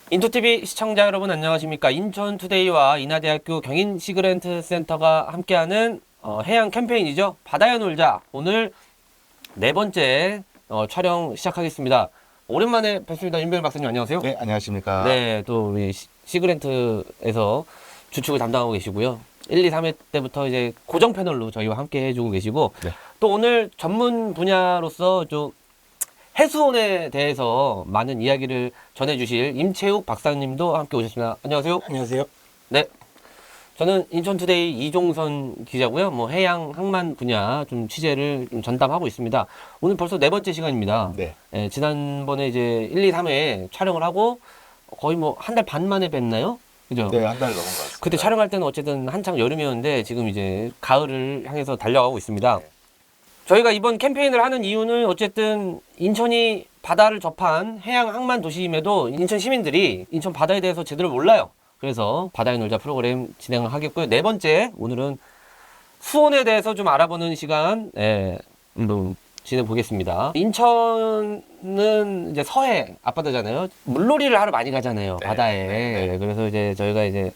인투TV 시청자 여러분 안녕하십니까. 인천투데이와 인하대학교 경인 시그랜트 센터가 함께하는 해양 캠페인이죠. 바다에 놀자. 오늘 네 번째 촬영 시작하겠습니다. 오랜만에 뵙습니다. 윤병일 박사님 안녕하세요. 네, 안녕하십니까. 네, 또 우리 시그랜트에서 주축을 담당하고 계시고요. 1, 2, 3회 때부터 이제 고정 패널로 저희와 함께 해주고 계시고 네. 또 오늘 전문 분야로서 좀 해수원에 대해서 많은 이야기를 전해주실 임채욱 박사님도 함께 오셨습니다. 안녕하세요. 안녕하세요. 네. 저는 인천투데이 이종선 기자고요. 해양 항만 분야 좀 취재를 좀 전담하고 있습니다. 오늘 벌써 네 번째 시간입니다. 네. 예, 지난번에 이제 1, 2, 3회 촬영을 하고 거의 한 달 반 만에 뵀나요? 그죠? 네, 한 달 넘은 것 같습니다. 그때 촬영할 때는 어쨌든 한창 여름이었는데 지금 이제 가을을 향해서 달려가고 있습니다. 네. 저희가 이번 캠페인을 하는 이유는 어쨌든 인천이 바다를 접한 해양 항만 도시임에도 인천 시민들이 인천 바다에 대해서 제대로 몰라요. 그래서 바다에 놀자 프로그램 진행을 하겠고요. 네 번째, 오늘은 수온에 대해서 좀 알아보는 시간 진행해 보겠습니다. 인천은 이제 서해 앞바다잖아요. 물놀이를 하러 많이 가잖아요. 네, 바다에. 네. 그래서 이제 저희가 이제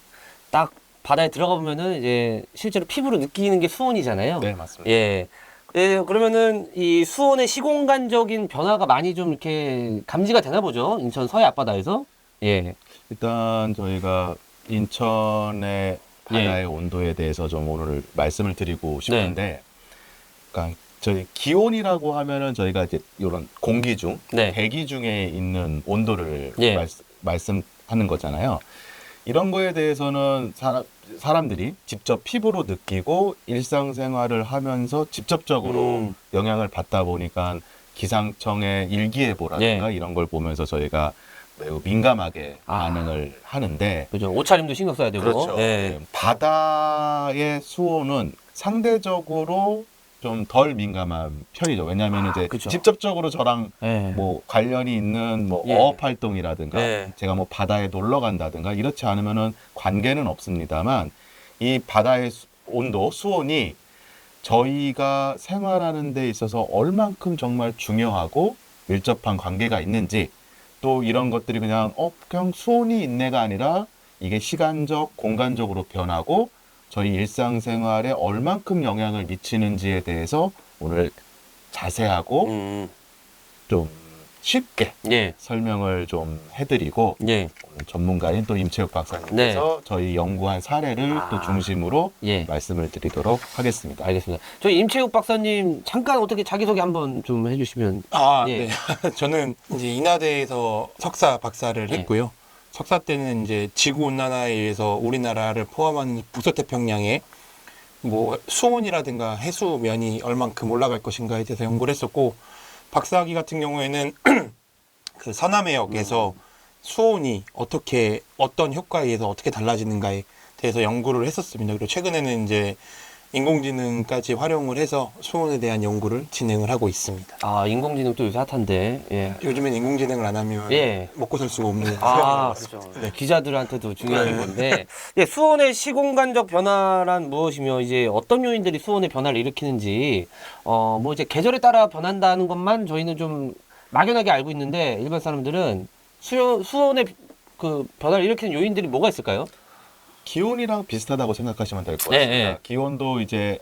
딱 바다에 들어가 보면은 이제 실제로 피부로 느끼는 게 수온이잖아요. 네, 맞습니다. 예. 예, 그러면은 이 수온의 시공간적인 변화가 많이 좀 이렇게 감지가 되나 보죠. 인천 서해 앞바다에서. 예. 일단 저희가 인천의 바다의 온도에 대해서 좀 오늘 말씀을 드리고 싶은데, 그러니까 저희 기온이라고 하면은 저희가 이제 이런 공기 중, 네. 대기 중에 있는 온도를 예. 말씀하는 거잖아요. 이런 거에 대해서는 사람들이 직접 피부로 느끼고 일상생활을 하면서 직접적으로 영향을 받다 보니까 기상청의 일기예보라든가 이런 걸 보면서 저희가 매우 민감하게 반응을 하는데, 그죠. 옷차림도 신경 써야 되고. 그렇죠. 예. 바다의 수온은 상대적으로 좀 덜 민감한 편이죠. 왜냐하면 이제 그쵸. 직접적으로 저랑 예. 뭐 관련이 있는 뭐 예. 어업 활동이라든가 예. 제가 뭐 바다에 놀러 간다든가 이렇지 않으면은 관계는 없습니다만, 이 바다의 온도, 수온이 저희가 생활하는 데 있어서 얼만큼 정말 중요하고 밀접한 관계가 있는지, 또 이런 것들이 그냥 수온이 있네가 아니라 이게 시간적, 공간적으로 변하고 저희 일상생활에 얼만큼 영향을 미치는지에 대해서 오늘 자세하고 좀 쉽게 예. 설명을 좀 해드리고, 예. 오늘 전문가인 또 임채욱 박사님께서 저희 연구한 사례를 또 중심으로 예. 말씀을 드리도록 하겠습니다. 알겠습니다. 저희 임채욱 박사님 잠깐 어떻게 자기소개 한번 좀 해주시면. 예. 네. 저는 이제 인하대에서 석사 박사를 예. 했고요. 석사 때는 이제 지구 온난화에 의해서 우리나라를 포함한 북서태평양에 뭐 수온이라든가 해수면이 얼만큼 올라갈 것인가에 대해서 연구를 했었고, 박사학위 같은 경우에는 그 서남해역에서 수온이 어떤 효과에 의해서 어떻게 달라지는가에 대해서 연구를 했었습니다. 그리고 최근에는 이제 인공지능까지 활용을 해서 수온에 대한 연구를 진행을 하고 있습니다. 인공지능도 요새 핫한데. 예. 요즘엔 인공지능을 안 하면 예. 먹고 살 수가 없는 세상이라서. 그렇죠. 네. 기자들한테도 중요한 건데. 예, 수온의 시공간적 변화란 무엇이며 이제 어떤 요인들이 수온의 변화를 일으키는지 뭐 이제 계절에 따라 변한다는 것만 저희는 좀 막연하게 알고 있는데, 일반 사람들은 수온의 그 변화를 일으키는 요인들이 뭐가 있을까요? 기온이랑 비슷하다고 생각하시면 될 것 같습니다. 네. 기온도 이제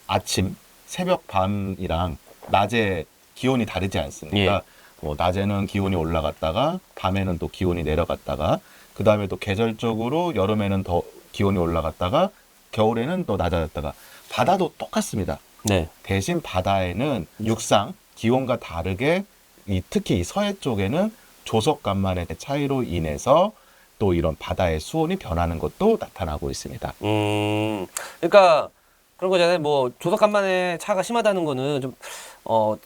아침, 새벽, 밤이랑 낮에 기온이 다르지 않습니까? 뭐 낮에는 기온이 올라갔다가 밤에는 또 기온이 내려갔다가, 그 다음에 또 계절적으로 여름에는 더 기온이 올라갔다가 겨울에는 또 낮아졌다가, 바다도 똑같습니다. 네. 대신 바다에는 육상 기온과 다르게 특히 이 서해 쪽에는 조석간만의 차이로 인해서 또 이런 바다의 수온이 변하는 것도 나타나고 있습니다. 그러니까 그런 거잖아요. 뭐 조석간만의 차가 심하다는 거는 좀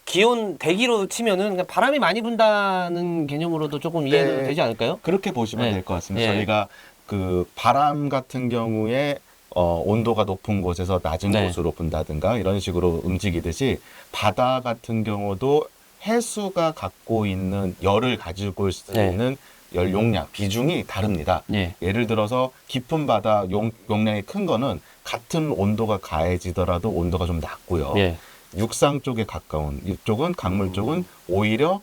기온 대기로 치면은 그냥 바람이 많이 분다는 개념으로도 조금 이해가 되지 않을까요? 그렇게 보시면 될 것 같습니다. 네. 저희가 그 바람 같은 경우에 온도가 높은 곳에서 낮은 곳으로 분다든가 이런 식으로 움직이듯이, 바다 같은 경우도 해수가 갖고 있는 열을 가지고 있을 수 있는 열 용량, 비중이 다릅니다. 예를 들어서 깊은 바다 용량이 큰 거는 같은 온도가 가해지더라도 온도가 좀 낮고요. 육상 쪽에 가까운 이쪽은, 강물 쪽은 오히려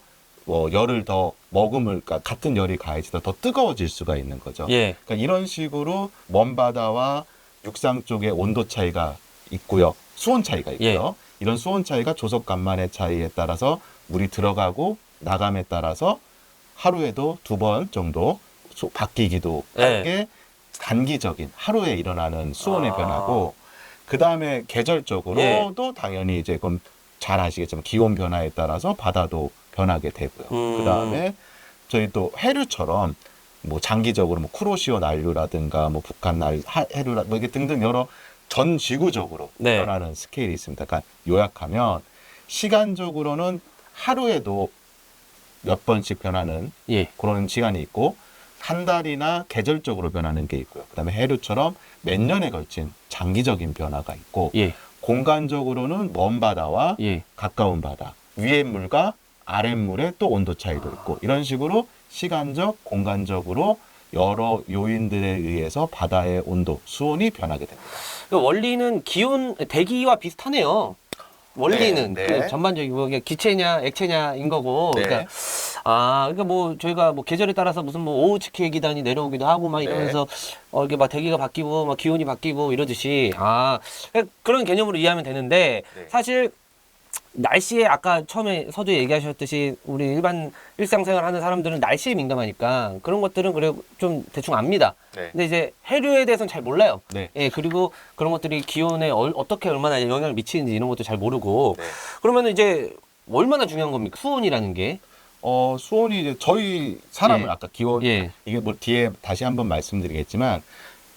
열을 더 머금을, 그러니까 같은 열이 가해지다 더 뜨거워질 수가 있는 거죠. 예. 그러니까 이런 식으로 먼 바다와 육상 쪽의 온도 차이가 있고요. 수온 차이가 있고요. 이런 수온 차이가 조석 간만의 차이에 따라서 물이 들어가고 나감에 따라서 하루에도 2번 정도 바뀌기도 하게 단기적인 하루에 일어나는 수온의 변화고, 그 다음에 계절적으로도 당연히 이제 그럼 잘 아시겠지만 기온 변화에 따라서 바다도 변하게 되고요. 그 다음에 저희 또 해류처럼 뭐 장기적으로 뭐 쿠로시오 난류라든가 뭐 북한 해류라 뭐 이게 등등 여러 전 지구적으로 변하는 스케일이 있습니다. 그러니까 요약하면 시간적으로는 하루에도 몇 번씩 변하는 그런 시간이 있고, 한 달이나 계절적으로 변하는 게 있고요. 그다음에 해류처럼 몇 년에 걸친 장기적인 변화가 있고, 공간적으로는 먼 바다와 가까운 바다, 위의 물과 아랫물의 또 온도 차이도 있고, 이런 식으로 시간적, 공간적으로 여러 요인들에 의해서 바다의 온도, 수온이 변하게 됩니다. 그 원리는 기온, 대기와 비슷하네요. 원리는 그 전반적인 뭐 기체냐 액체냐인 거고. 그러니까 그러니까 뭐 저희가 뭐 계절에 따라서 무슨 뭐 오후치키 기단이 내려오기도 하고 막 이러면서 이게 막 대기가 바뀌고 막 기온이 바뀌고 이러듯이 그런 개념으로 이해하면 되는데, 사실 날씨에 아까 처음에 서두에 얘기하셨듯이 우리 일반 일상생활 하는 사람들은 날씨에 민감하니까 그런 것들은 그래 좀 대충 압니다. 근데 이제 해류에 대해서는 잘 몰라요. 그리고 그런 것들이 기온에 어떻게 얼마나 영향을 미치는지 이런 것도 잘 모르고. 그러면 이제 얼마나 중요한 겁니까? 수온이라는 게. 수온이 이제 저희 사람은 아까 기온 이게 뭐 뒤에 다시 한번 말씀드리겠지만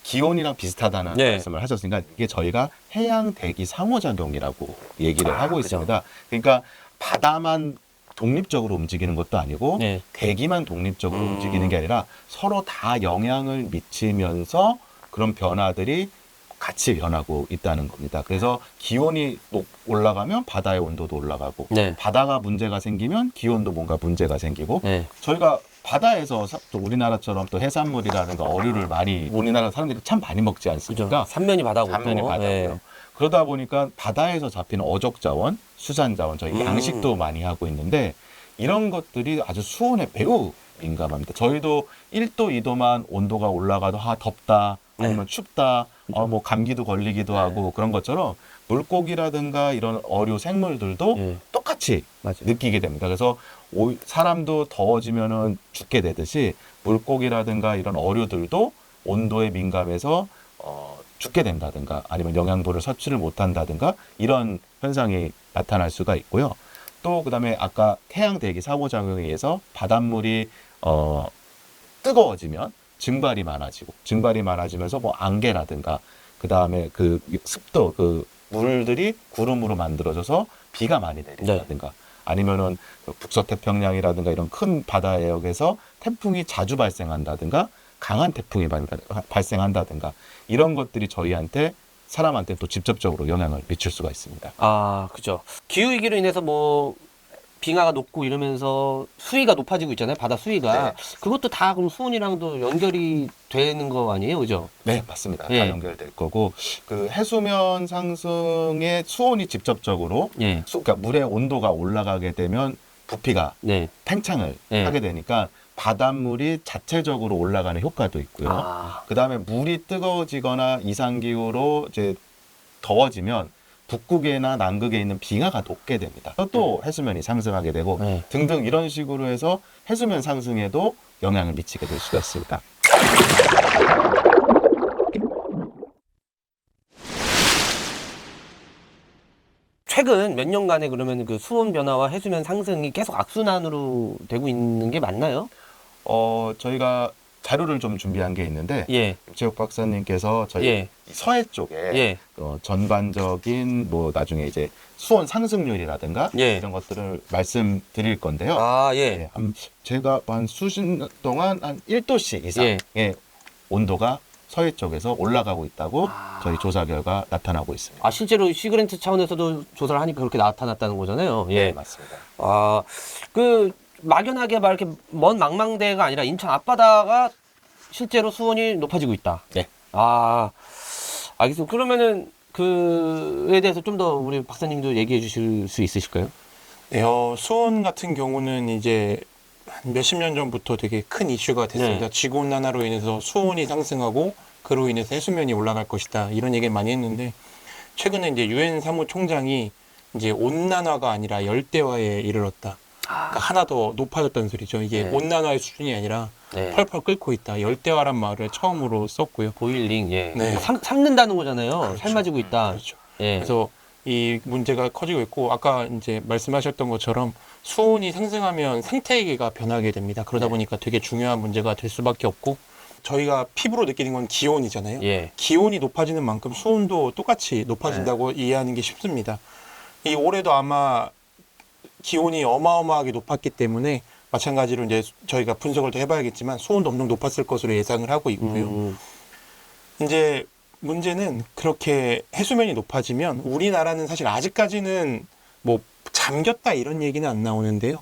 기온이랑 비슷하다는 말씀을 하셨으니까 이게 저희가 해양 대기 상호작용이라고 얘기를 하고 있습니다. 그러니까 바다만 독립적으로 움직이는 것도 아니고 대기만 독립적으로 움직이는 게 아니라 서로 다 영향을 미치면서 그런 변화들이 같이 변하고 있다는 겁니다. 그래서 기온이 올라가면 바다의 온도도 올라가고, 바다가 문제가 생기면 기온도 뭔가 문제가 생기고, 저희가 바다에서 또 우리나라처럼 또 해산물이라든가 어류를 많이, 우리나라 사람들이 참 많이 먹지 않습니까? 삼면이 바다고. 삼면이 바다고요. 그러다 보니까 바다에서 잡히는 어족 자원, 수산 자원, 저희 양식도 많이 하고 있는데, 이런 것들이 아주 수온에 매우 민감합니다. 저희도 1도, 2도만 온도가 올라가도 덥다, 아니면 춥다, 뭐 감기도 걸리기도 하고 그런 것처럼 물고기라든가 이런 어류 생물들도 똑같이 느끼게 됩니다. 그래서 사람도 더워지면은 죽게 되듯이 물고기라든가 이런 어류들도 온도에 민감해서 죽게 된다든가 아니면 영양분을 섭취를 못한다든가 이런 현상이 나타날 수가 있고요. 또 그다음에 아까 해양 대기 상호작용에 의해서 바닷물이 뜨거워지면 증발이 많아지면서 뭐 안개라든가 그다음에 그 습도, 그 물들이 구름으로 만들어져서 비가 많이 내린다든가 아니면은 북서태평양이라든가 이런 큰 바다 해역에서 태풍이 자주 발생한다든가 강한 태풍이 발생한다든가 이런 것들이 저희한테 사람한테 또 직접적으로 영향을 미칠 수가 있습니다. 그죠. 기후위기로 인해서 뭐 빙하가 녹고 이러면서 수위가 높아지고 있잖아요. 바다 수위가. 그것도 다 그럼 수온이랑도 연결이 되는 거 아니에요? 그죠? 네, 맞습니다. 다 연결될 거고, 그 해수면 상승의 수온이 직접적으로 그러니까 물의 온도가 올라가게 되면 부피가 팽창을 하게 되니까 바닷물이 자체적으로 올라가는 효과도 있고요. 그 다음에 물이 뜨거워지거나 이상기후로 이제 더워지면 북극이나 남극에 있는 빙하가 녹게 됩니다. 또 해수면이 상승하게 되고 등등 이런 식으로 해서 해수면 상승에도 영향을 미치게 될 수가 있습니다. 최근 몇 년간에 그러면 그 수온 변화와 해수면 상승이 계속 악순환으로 되고 있는 게 맞나요? 저희가 자료를 좀 준비한 게 있는데 육체육 박사님께서 저희 서해 쪽에 전반적인 뭐 나중에 이제 수온 상승률이라든가 이런 것들을 말씀드릴 건데요. 제가 한 수십 년 동안 한 1도씩 이상의 온도가 서해 쪽에서 올라가고 있다고 저희 조사 결과 나타나고 있습니다. 실제로 시그랜트 차원에서도 조사를 하니까 그렇게 나타났다는 거잖아요. 네, 맞습니다. 그 막연하게 막 이렇게 먼 망망대해가 아니라 인천 앞바다가 실제로 수온이 높아지고 있다. 알겠습니다. 그러면은 그에 대해서 좀 더 우리 박사님도 얘기해 주실 수 있으실까요? 수온 같은 경우는 이제 몇십 년 전부터 되게 큰 이슈가 됐습니다. 네. 지구온난화로 인해서 수온이 상승하고 그로 인해서 해수면이 올라갈 것이다. 이런 얘기를 많이 했는데 최근에 이제 유엔 사무총장이 이제 온난화가 아니라 열대화에 이르렀다. 그러니까 하나 더 높아졌다는 소리죠. 이게 네. 온난화의 수준이 아니라 네. 펄펄 끓고 있다. 열대화란 말을 처음으로 썼고요. 보일링, 예. 네. 삶는다는 거잖아요. 그렇죠. 삶아지고 있다. 그렇죠. 예. 그래서 이 문제가 커지고 있고 아까 이제 말씀하셨던 것처럼 수온이 상승하면 생태계가 변하게 됩니다. 그러다 네. 보니까 되게 중요한 문제가 될 수밖에 없고 저희가 피부로 느끼는 건 기온이잖아요. 예. 기온이 높아지는 만큼 수온도 똑같이 높아진다고 이해하는 게 쉽습니다. 이 올해도 아마 기온이 어마어마하게 높았기 때문에 마찬가지로 이제 저희가 분석을 더 해봐야겠지만 수온도 엄청 높았을 것으로 예상을 하고 있고요. 이제 문제는 그렇게 해수면이 높아지면 우리나라는 사실 아직까지는 뭐 잠겼다 이런 얘기는 안 나오는데요.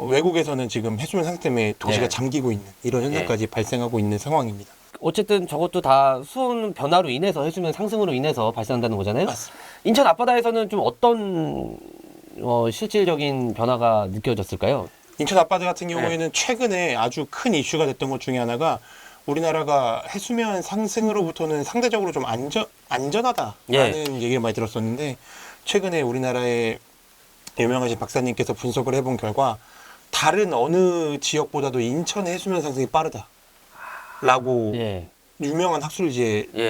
외국에서는 지금 해수면 상승 때문에 도시가 네. 잠기고 있는 이런 현상까지 발생하고 있는 상황입니다. 어쨌든 저것도 다 수온 변화로 인해서 해수면 상승으로 인해서 발생한다는 거잖아요. 맞습니다. 인천 앞바다에서는 좀 어떤 실질적인 변화가 느껴졌을까요? 인천 앞바다 같은 경우에는 최근에 아주 큰 이슈가 됐던 것 중에 하나가 우리나라가 해수면 상승으로부터는 상대적으로 좀 안전하다라는 얘기를 많이 들었었는데 최근에 우리나라의 유명하신 박사님께서 분석을 해본 결과 다른 어느 지역보다도 인천의 해수면 상승이 빠르다라고 예. 유명한 학술을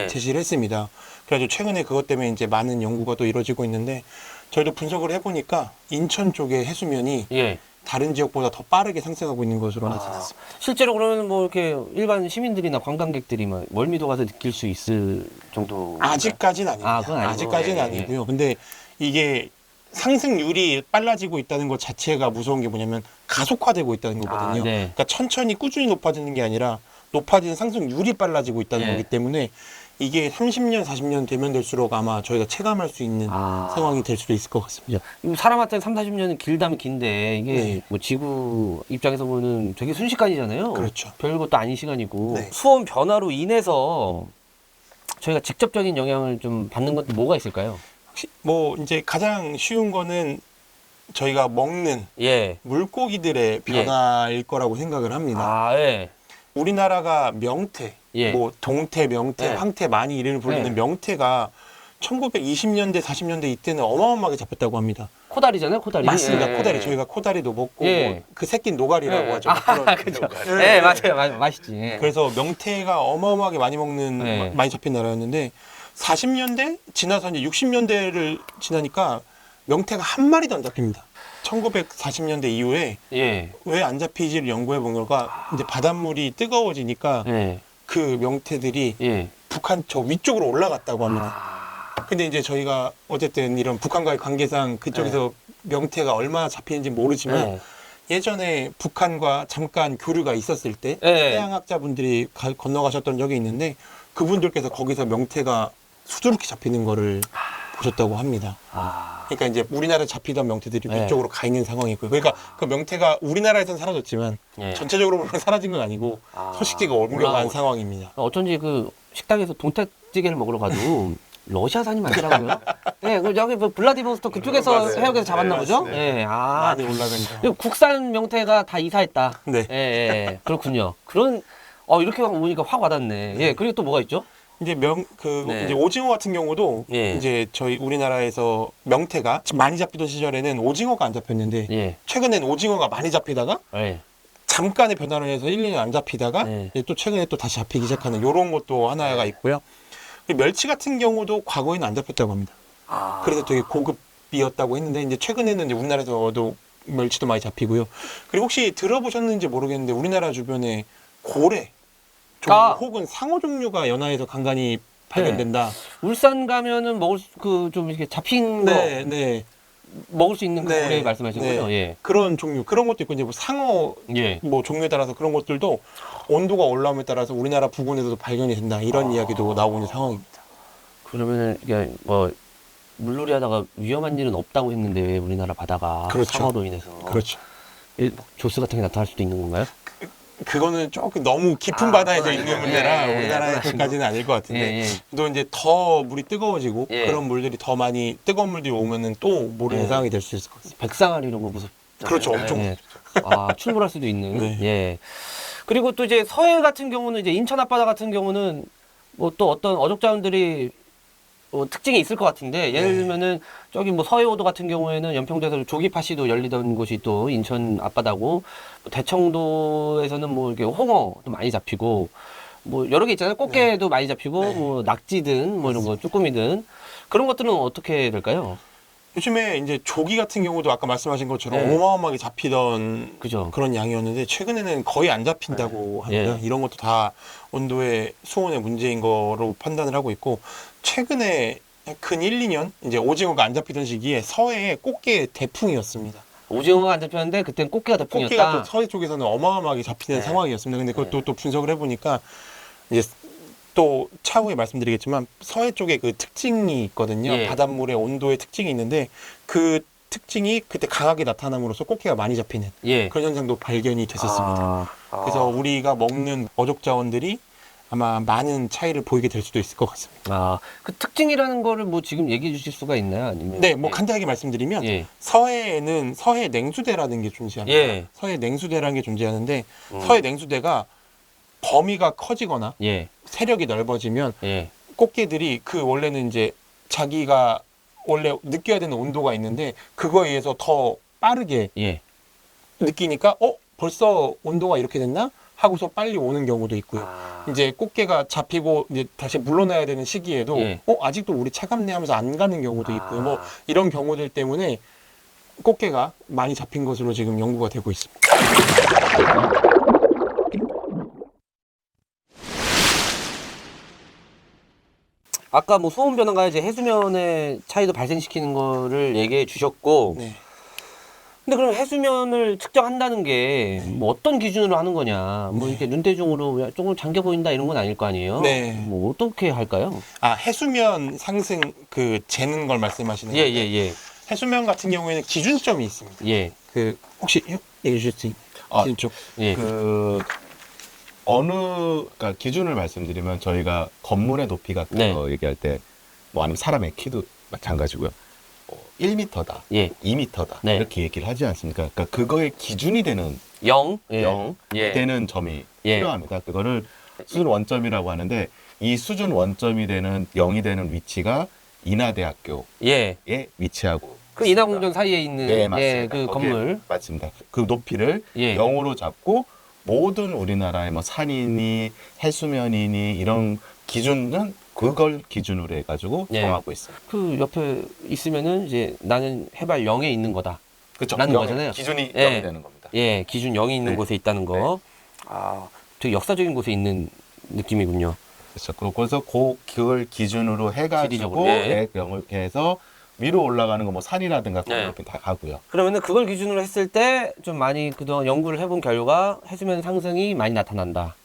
제시를 했습니다. 그래가지고 최근에 그것 때문에 이제 많은 연구가 또 이루어지고 있는데 저희도 분석을 해보니까 인천 쪽의 해수면이 예. 다른 지역보다 더 빠르게 상승하고 있는 것으로 나타났습니다. 실제로 그러면 뭐 이렇게 일반 시민들이나 관광객들이 막 멀미도 가서 느낄 수 있을 정도? 아직까지는 아닙니다. 그건 아니고. 아직까지는 예, 예. 아니고요. 근데 이게 상승률이 빨라지고 있다는 것 자체가 무서운 게 뭐냐면 가속화되고 있다는 거거든요. 네. 그러니까 천천히 꾸준히 높아지는 게 아니라 높아지는 상승률이 빨라지고 있다는 예. 거기 때문에 이게 30년, 40년 되면 될수록 아마 저희가 체감할 수 있는 상황이 될 수도 있을 것 같습니다. 사람한테 3, 40년은 길다면 긴데 이게 네. 뭐 지구 입장에서 보면 되게 순식간이잖아요. 그렇죠. 별것도 아닌 시간이고 네. 수온 변화로 인해서 저희가 직접적인 영향을 좀 받는 것도 뭐가 있을까요? 뭐 이제 가장 쉬운 거는 저희가 먹는 예. 물고기들의 변화일 거라고 생각을 합니다. 예. 우리나라가 명태, 예. 뭐 동태, 명태, 네. 황태 많이 이름을 부르는 네. 명태가 1920년대, 40년대 이때는 어마어마하게 잡혔다고 합니다. 코다리잖아요, 코다리. 맞습니다. 예. 코다리. 저희가 코다리도 먹고 예. 뭐 그 새끼 노가리라고 예. 하죠. 그죠. 네. 예, 맞아요. 맛있지. 예. 그래서 명태가 어마어마하게 많이 먹는 네. 많이 잡힌 나라였는데 40년대 지나서 이제 60년대를 지나니까 명태가 한 마리도 안 잡힙니다. 1940년대 이후에 예. 왜 안 잡히지를 연구해 본 결과 이제 바닷물이 뜨거워지니까 예. 그 명태들이 예. 북한 저 위쪽으로 올라갔다고 합니다. 근데 이제 저희가 어쨌든 이런 북한과의 관계상 그쪽에서 명태가 얼마나 잡히는지 모르지만 예. 예전에 북한과 잠깐 교류가 있었을 때 예. 해양학자분들이 건너가셨던 적이 있는데 그분들께서 거기서 명태가 수두룩히 잡히는 거를 보셨다고 합니다. 그러니까 이제 우리나라에 잡히던 명태들이 네. 위쪽으로 가 있는 상황이고요. 그러니까 그 명태가 우리나라에선 사라졌지만 예. 전체적으로 사라진 건 아니고 서식지가 옮겨간 올라가고- 상황입니다. 어쩐지 그 식당에서 동태찌개를 먹으러 가도 러시아산이 많더라고요. 네, 그 여기 뭐 블라디보스토크 그쪽에서 맞아요. 해역에서 잡았나 네, 보죠? 맞습니다. 예. 많이 올라간다. 그리고 국산 명태가 다 이사했다. 네. 예, 예. 그렇군요. 그런 이렇게 보니까 확 와닿네. 예. 그리고 또 뭐가 있죠? 이제 네. 이제 오징어 같은 경우도 예. 이제 저희 우리나라에서 명태가 많이 잡히던 시절에는 오징어가 안 잡혔는데 예. 최근엔 오징어가 많이 잡히다가 예. 잠깐의 변화를 해서 1, 2년 안 잡히다가 네. 이제 또 최근에 또 다시 잡히기 시작하는 이런 것도 하나가 있고요. 그리고 멸치 같은 경우도 과거에는 안 잡혔다고 합니다. 그래서 되게 고급이었다고 했는데 이제 최근에는 이제 우리나라에서도 멸치도 많이 잡히고요. 그리고 혹시 들어보셨는지 모르겠는데 우리나라 주변에 고래 종류 혹은 상어 종류가 연화해서 간간히 발견된다. 울산 가면은 먹을 좀 이렇게 잡힌 네, 거 네. 먹을 수 있는 그 네. 고래 말씀하시는 네. 거죠? 예. 그런 종류, 그런 것도 있고 이제 뭐 상어 예. 뭐 종류에 따라서 그런 것들도 온도가 올라옴에 따라서 우리나라 부근에서도 발견이 된다 이런 이야기도 나오고 있는 상황입니다. 그러면은 이게 뭐 물놀이 하다가 위험한 일은 없다고 했는데 왜 우리나라 바다가 그렇죠. 상어로 인해서 그렇죠. 조스 같은 게 나타날 수도 있는 건가요? 그거는 조금 너무 깊은 아, 바다에서 그건 있는 아니고. 문제라 예, 예, 우리나라에까지는 아닐 것 같은데 예, 예. 또 이제 더 물이 뜨거워지고 예. 그런 물들이 더 많이 뜨거운 물들이 오면은 또 모르는 예. 상황이 될 수 있을 것 같습니다. 백상아리 이런 거 무섭죠. 그렇죠, 엄청 예. 출몰할 수도 있는. 네. 예. 그리고 또 이제 서해 같은 경우는 이제 인천 앞바다 같은 경우는 뭐 또 어떤 어족자원들이 특징이 있을 것 같은데 예를 네. 들면은 저기 뭐 서해오도 같은 경우에는 연평도에서 조기파시도 열리던 곳이 또 인천 앞바다고 대청도에서는 뭐 이렇게 홍어도 많이 잡히고 뭐 여러 개 있잖아요. 꽃게도 많이 잡히고 네. 뭐 낙지든 뭐 이런 거 쭈꾸미든 그런 것들은 어떻게 될까요? 요즘에 이제 조기 같은 경우도 아까 말씀하신 것처럼 네. 어마어마하게 잡히던 그죠? 그런 양이었는데 최근에는 거의 안 잡힌다고 합니다. 예. 이런 것도 다 온도의 수온의 문제인 거로 판단을 하고 있고 최근에 근 1, 2년 이제 오징어가 안 잡히던 시기에 서해에 꽃게 대풍이었습니다. 오징어가 안 잡혔는데 그땐 꽃게가 꽃게가 대풍이었다. 또 서해 쪽에서는 어마어마하게 잡히는 네. 상황이었습니다. 근데 그것도 또 분석을 해보니까 이제 또 차후에 말씀드리겠지만 서해 쪽에 그 특징이 있거든요. 예. 바닷물의 온도의 특징이 있는데 그 특징이 그때 강하게 나타남으로써 꽃게가 많이 잡히는 예. 그런 현상도 발견이 됐었습니다. 그래서 우리가 먹는 어족 자원들이 아마 많은 차이를 보이게 될 수도 있을 것 같습니다. 그 특징이라는 거를 뭐 지금 얘기해 주실 수가 있나요? 아니면 네, 뭐 간단하게 말씀드리면 예. 서해에는 서해 냉수대라는 게 존재합니다. 예. 서해 냉수대라는 게 존재하는데 음. 서해 냉수대가 범위가 커지거나 예. 세력이 넓어지면 예. 꽃게들이 그 원래는 이제 자기가 원래 느껴야 되는 온도가 있는데 그거에 의해서 더 빠르게 예. 느끼니까 벌써 온도가 이렇게 됐나? 하고서 빨리 오는 경우도 있고요. 이제 꽃게가 잡히고 이제 다시 물러나야 되는 시기에도 예. 아직도 우리 차갑네 하면서 안 가는 경우도 있고요. 뭐 이런 경우들 때문에 꽃게가 많이 잡힌 것으로 지금 연구가 되고 있습니다. 아까 뭐 수온 변화가 이제 해수면의 차이도 발생시키는 거를 얘기해 주셨고 네. 근데 그럼 해수면을 측정한다는 게 뭐 어떤 기준으로 하는 거냐? 뭐 네. 이렇게 눈대중으로 조금 잠겨 보인다 이런 건 아닐 거 아니에요? 네. 뭐 어떻게 할까요? 해수면 상승 그 재는 걸 말씀하시는 예, 건데 예, 예. 해수면 같은 경우에는 기준점이 있습니다. 예. 그 혹시 얘기해 주실 수 기준점? 예. 그러니까 기준을 말씀드리면 저희가 건물의 높이 같은 네. 거 얘기할 때 뭐 아니면 사람의 키도 마찬가지고요. 1m다, 예. 2m다 네. 이렇게 얘기를 하지 않습니까? 그러니까 그거의 기준이 되는 0. 예. 0 예. 되는 점이 예. 필요합니다. 그거를 수준 원점이라고 하는데 이 수준 원점이 되는 0이 되는 위치가 인하대학교에 예. 위치하고 그 있습니다. 인하공전 사이에 있는 네, 맞습니다. 예, 그 거기에 건물. 맞습니다. 그 높이를 예. 0으로 잡고 모든 우리나라의 뭐 산이니 해수면이니 이런 기준은 그걸 기준으로 해가지고 예. 정하고 있어요. 그 옆에 있으면은 이제 나는 해발 0에 있는 거다. 그렇죠. 라는 거잖아요. 기준이 예. 0이 되는 겁니다. 예, 기준 0이 있는 네. 곳에 있다는 거. 되게 역사적인 곳에 있는 느낌이군요. 그렇죠. 그래서 그걸 기준으로 해가지고 지리적으로, 예. 이렇게 해서 위로 올라가는 거 뭐 산이라든가 그런 네. 높이 다 가고요. 그러면은 그걸 기준으로 했을 때 좀 많이 그동안 연구를 해본 결과 해수면 상승이 많이 나타난다.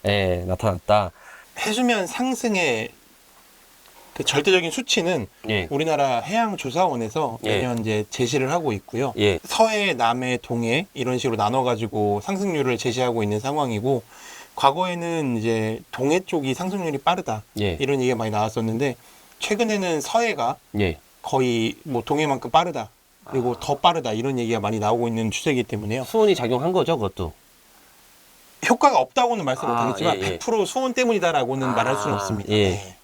예, 나타났다. 해수면 상승의 그 절대적인 수치는 예, 우리나라 해양조사원에서 예. 매년 이제 제시를 하고 있고요. 예, 서해, 남해, 동해 이런 식으로 나눠가지고 상승률을 제시하고 있는 상황이고 과거에는 이제 동해 쪽이 상승률이 빠르다 예, 이런 얘기가 많이 나왔었는데 최근에는 서해가 예. 거의 뭐 동해만큼 빠르다 그리고 더 빠르다 이런 얘기가 많이 나오고 있는 추세이기 때문에요. 수온이 작용한 거죠, 그것도. 효과가 없다고는 말씀 못하겠지만 예, 예. 100% 수온 때문이다라고는 말할 수는 없습니다. 예. 네.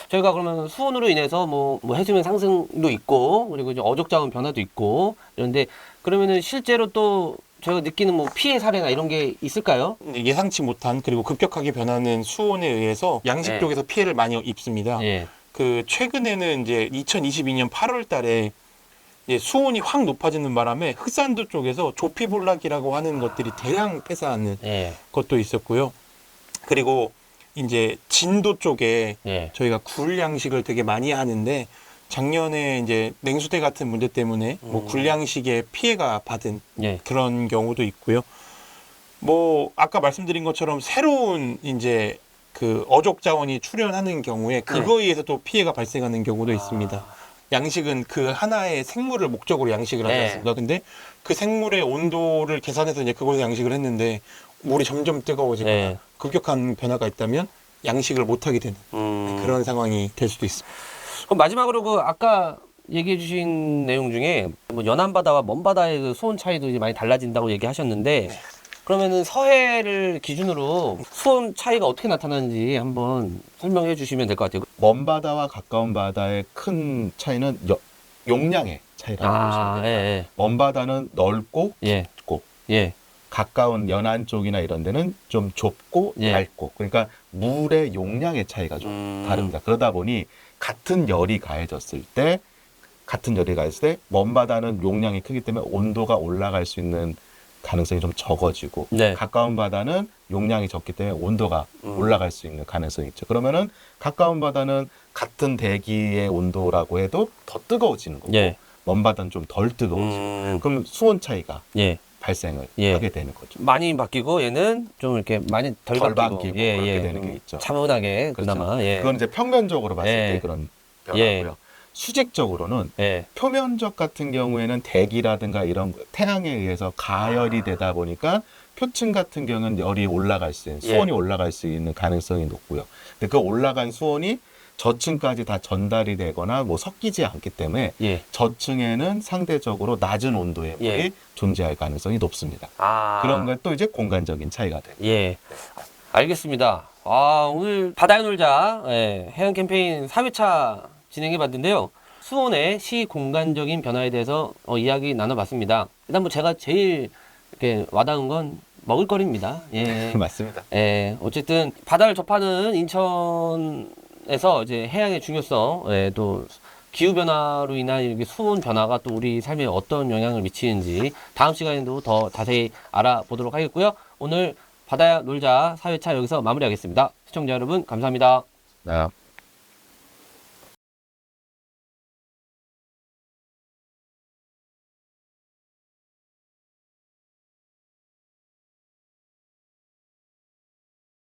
저희가 그러면 수온으로 인해서 뭐 해수면 상승도 있고 그리고 이제 어족자원 변화도 있고 이런데 그러면은 실제로 또 저희가 느끼는 뭐 피해 사례나 이런 게 있을까요? 예상치 못한 그리고 급격하게 변하는 수온에 의해서 양식 네. 쪽에서 피해를 많이 입습니다. 예, 그 최근에는 이제 2022년 8월 달에 이제 수온이 확 높아지는 바람에 흑산도 쪽에서 조피볼락이라고 하는 것들이 대량 폐사하는 예, 것도 있었고요. 그리고 이제 진도 쪽에 예, 저희가 굴 양식을 되게 많이 하는데 작년에 이제 냉수대 같은 문제 때문에 뭐 굴 양식에 피해가 받은 예, 그런 경우도 있고요. 뭐 아까 말씀드린 것처럼 새로운 이제 그 어족 자원이 출현하는 경우에 그거에 의해서 또 피해가 발생하는 경우도 있습니다. 양식은 그 하나의 생물을 목적으로 양식을 하지 네. 않습니다. 근데 그 생물의 온도를 계산해서 이제 그걸 양식을 했는데 물이 점점 뜨거워지거나 네. 급격한 변화가 있다면 양식을 못 하게 되는 그런 상황이 될 수도 있습니다. 그럼 마지막으로 그 아까 얘기해 주신 내용 중에 뭐 연안 바다와 먼 바다의 그 수온 차이도 이제 많이 달라진다고 얘기하셨는데 그러면은 서해를 기준으로 수온 차이가 어떻게 나타나는지 한번 설명해 주시면 될 것 같아요. 먼 바다와 가까운 바다의 큰 차이는 용량의 차이라고 보시면 됩니다. 예, 먼 바다는 넓고 예, 깊고 예, 가까운 연안 쪽이나 이런 데는 좀 좁고 예. 얇고 그러니까 물의 용량의 차이가 좀 다릅니다. 그러다 보니 같은 열이 가해졌을 때 먼 바다는 용량이 크기 때문에 온도가 올라갈 수 있는 가능성이 좀 적어지고 네. 가까운 바다는 용량이 적기 때문에 온도가 올라갈 수 있는 가능성이 있죠. 그러면은 가까운 바다는 같은 대기의 온도라고 해도 더 뜨거워지는 거고 예, 먼 바다는 좀 덜 뜨거워지고 그럼 수온 차이가 예. 발생을 예. 하게 되는 거죠. 많이 바뀌고 얘는 좀 이렇게 많이 덜 덜 바뀌고, 바뀌고 그렇게 되는 게 있죠. 차분하게 그렇죠. 그나마 예. 그건 이제 평면적으로 봤을 예. 때 그런 변화고요. 예. 수직적으로는 예. 표면적 같은 경우에는 대기라든가 이런 태양에 의해서 가열이 되다 보니까 표층 같은 경우는 열이 올라갈 수 있는 수온이 올라갈 수 있는 가능성이 높고요. 근데 그 올라간 수온이 저층까지 다 전달이 되거나 뭐 섞이지 않기 때문에 예. 저층에는 상대적으로 낮은 온도의 물이 예. 존재할 가능성이 높습니다. 아. 그런 건 또 이제 공간적인 차이가 돼요. 예. 알겠습니다. 아, 오늘 바다에 놀자 해양 캠페인 4회차 진행해 봤는데요. 수온의 시공간적인 변화에 대해서 이야기 나눠봤습니다. 일단 뭐 제가 제일 이렇게 와닿은 건 먹을거리입니다. 예. 맞습니다. 예. 어쨌든 바다를 접하는 인천에서 이제 해양의 중요성, 또 기후 변화로 인한 이렇게 수온 변화가 또 우리 삶에 어떤 영향을 미치는지 다음 시간에도 더 자세히 알아보도록 하겠고요. 오늘 바다에 놀자 4회차 여기서 마무리하겠습니다. 시청자 여러분 감사합니다. 네.